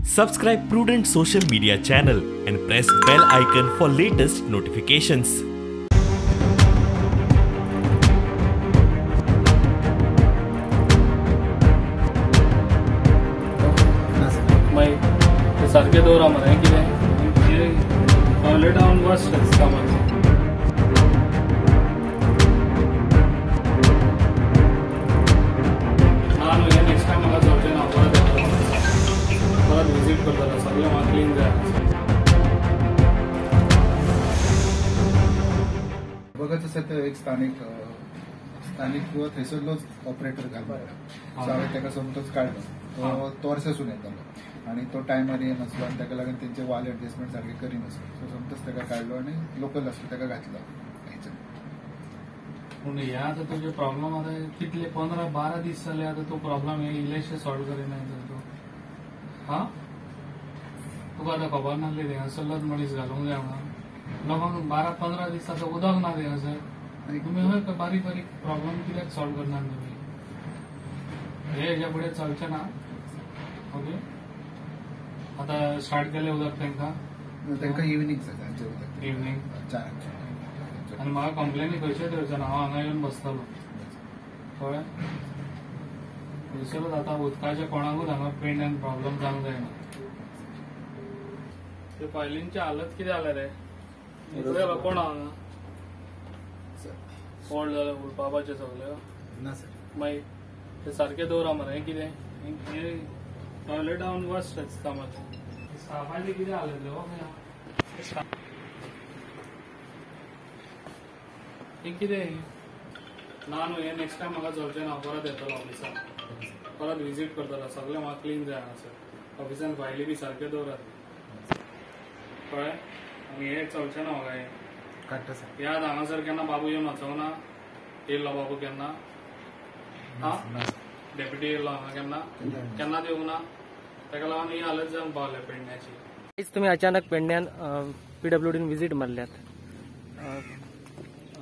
Subscribe Prudent social media channel and press bell icon for latest notifications. सारखे दौरा मरे कितें टॉयलेट हांव वाचलें कामाचें नेक्स्ट टायम म्हाका जावचें ना परत विजीट करतलो सगळें म्हाका क्लीन जाय बघत असेल तर एक स्थानिक किंवा थंयसरलोच ऑपरेटर घालता सो हांवें ताका समजोच काडलो तो वर्सासून येतालो आणि तो टायमार येनासलो आनी ताका लागून तेंचे वाल एडजस्टमेंट सारके करिनासलो सो समजोच ताका काडलो आनी लोकल आसलो ताका घातलो पूण हे आतां तुजे प्रॉब्लम आतां कितले 15-12 दीस जाले आतां तो प्रॉब्लम हे इलेक्शन सॉल्व करिना तूं हा तुका आतां खबर नासली थंयसरलोच मनीस घालूंक जाय म्हणून लोकांक 12-15 दीस आतां उदक ना थंयसर तुमी खंय बारीक बारीक प्रॉब्लम कित्याक सॉल्व करना तुमी हेच्या फुडें चलचें ना ओके आता स्टार्ट केले उदक तांकां इव्हिनिंग सांचे उदक इव्हिनिंग 4 आनी म्हाका कंप्लेनी खंयचे धरचे ना हांव हांगा येवन बसतलो कळ्ळें थंयसरूच आतां उदकाचे कोणाकूच हांगा पेंट आनी प्रॉब्लम जावंक जायना ते फायलींची हालत कितें जाल्या रे कोण हांगा फोल्ड जाले उरपापाचे सगळे ना सर मागीर ते सारके दवरा मरे कितें टॉयलेट हांव वाचलें कामाचें स्टाफाचे कितें जालें हें कितें ना न्हू हें नेक्स्ट टायम म्हाका चलचें ना परत येतलो ऑफिसान परत विजीट करतलो सगळें म्हाका क्लीन जाय हांगासर ऑफिसान फायली बी सारके दवरात कळ्ळें आनी हें चलचें ना म्हाका हें काडटा सर याद हांगासर केन्ना बाबू येवन वचोंक ना येयल्लो बाबू केन्ना हा डेप्युटी येयल्लो हांगा केन्ना येवंक ना ताका लागून ही हालत जावंक पावल्या पेडण्याची तुम्ही अचानक पेडण्यान पीडब्ल्यूडीन विजीट मारल्यात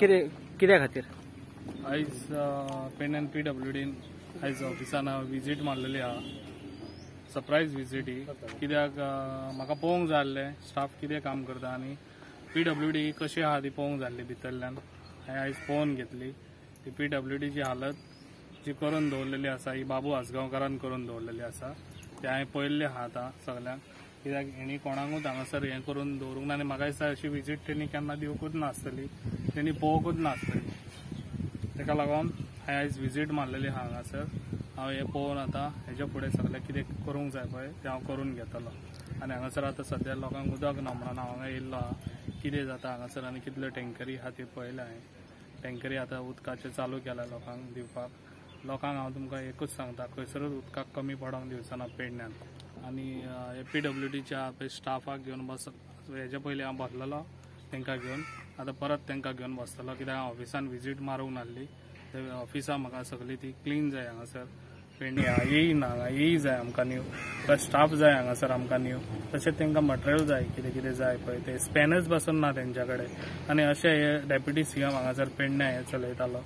कित्या खातीर आयज पेडण्यान पीडब्ल्यूडीन आयज ऑफिसान विजीट मारलेली आहा सरप्रायज विजीट ही कित्याक म्हाका पळोवंक जाय आसलें स्टाफ कितें काम करता आनी पीडब्ल्यूडी कशी आहा ती पळोवंक जाय आसली भितरल्यान हांवें आयज पळोवन घेतली ती पीडब्ल्यूडीची हालत जी करून दवरलेली आसा ही बाबू आसगांवकारान करून दवरलेली आसा ते हांवें पळयल्ले आहा आतां सगळ्यांक कित्याक हेणी कोणाकूच हांगासर हें करून दवरूंक ना आनी म्हाका दिसता अशी विजीट तेणी केन्ना दिवंकूच नासतली तेणी पळोवंकूच नासतली ताका लागून हांवें आयज विजीट मारलेली आहा हांगासर हांव हें पळोवन आतां हेच्या फुडें सगळें कितें करूंक जाय पळय तें हांव करून घेतलो आनी हांगासर आतां सद्या लोकांक उदक ना म्हणून हांव हांगा येयल्लो आहा कितें जाता हांगासर आनी कितल्यो टँकरी आहा ते पळयल्या हांवें टँकरी आतां उदकाचे चालू केल्या लोकांक दिवपाक लोकांक हांव तुमकां एकूच सांगता खंयसरूच उदकाक कमी पडोंक दिवचो ना पेडण्यान आनी हे पीडब्ल्यूडीच्या स्टाफाक घेवन हेच्या पयलीं हांव बसलेलो तांकां घेवन आतां परत तांकां घेवन बसतलो कित्याक हांव ऑफिसान विजीट मारूंक नासली ते ऑफिसां म्हाका सगळी ती क्लीन जाय हांगासर पेडण्यां येयना हांगा येय जाय आमकां न्यू स्टाफ जाय हांगासर आमकां न्यू तशेंच तांकां मटेरियल जाय कितें कितें जाय पळय ते स्पॅनर्स बसून ना तेंच्या कडेन आनी अशें हे डेप्युटी सीएम हांगासर पेडण्यां हें चलयतालो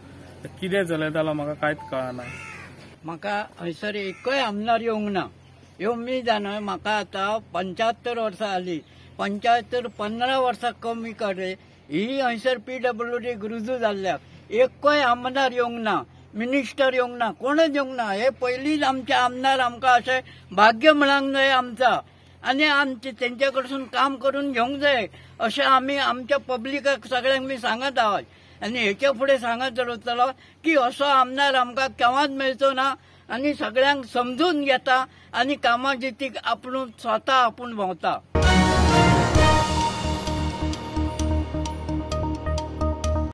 कितें चलयतालो म्हाका कांयच कळना म्हाका हयसर एकूय आमदार येवंक ना मी जाणा म्हाका आतां 75 वर्सां जाली 15 वर्सां कमी करे ही हयसर पीडब्ल्यूडी रुजू जाल्ल्याक एकूय आमदार येवंक ना मिनिस्टर येवंक ना कोणच येवंक ना हे पयलींच आमचे आमदार आमकां अशें भाग्य मेळोंक जाय आमचा आनी आमचे तेंचे कडसून काम करून घेवंक जाय अशें आमी आमच्या पब्लिकाक सगळ्यांक मी सांगत आहोत आनी हेचे फुडें सांगत रावतलो की असो आमदार आमकां केव्हाच मेळचो ना आनी सगळ्यांक समजून घेता आनी कामां जितीक आपूण स्वता आपूण भोंवता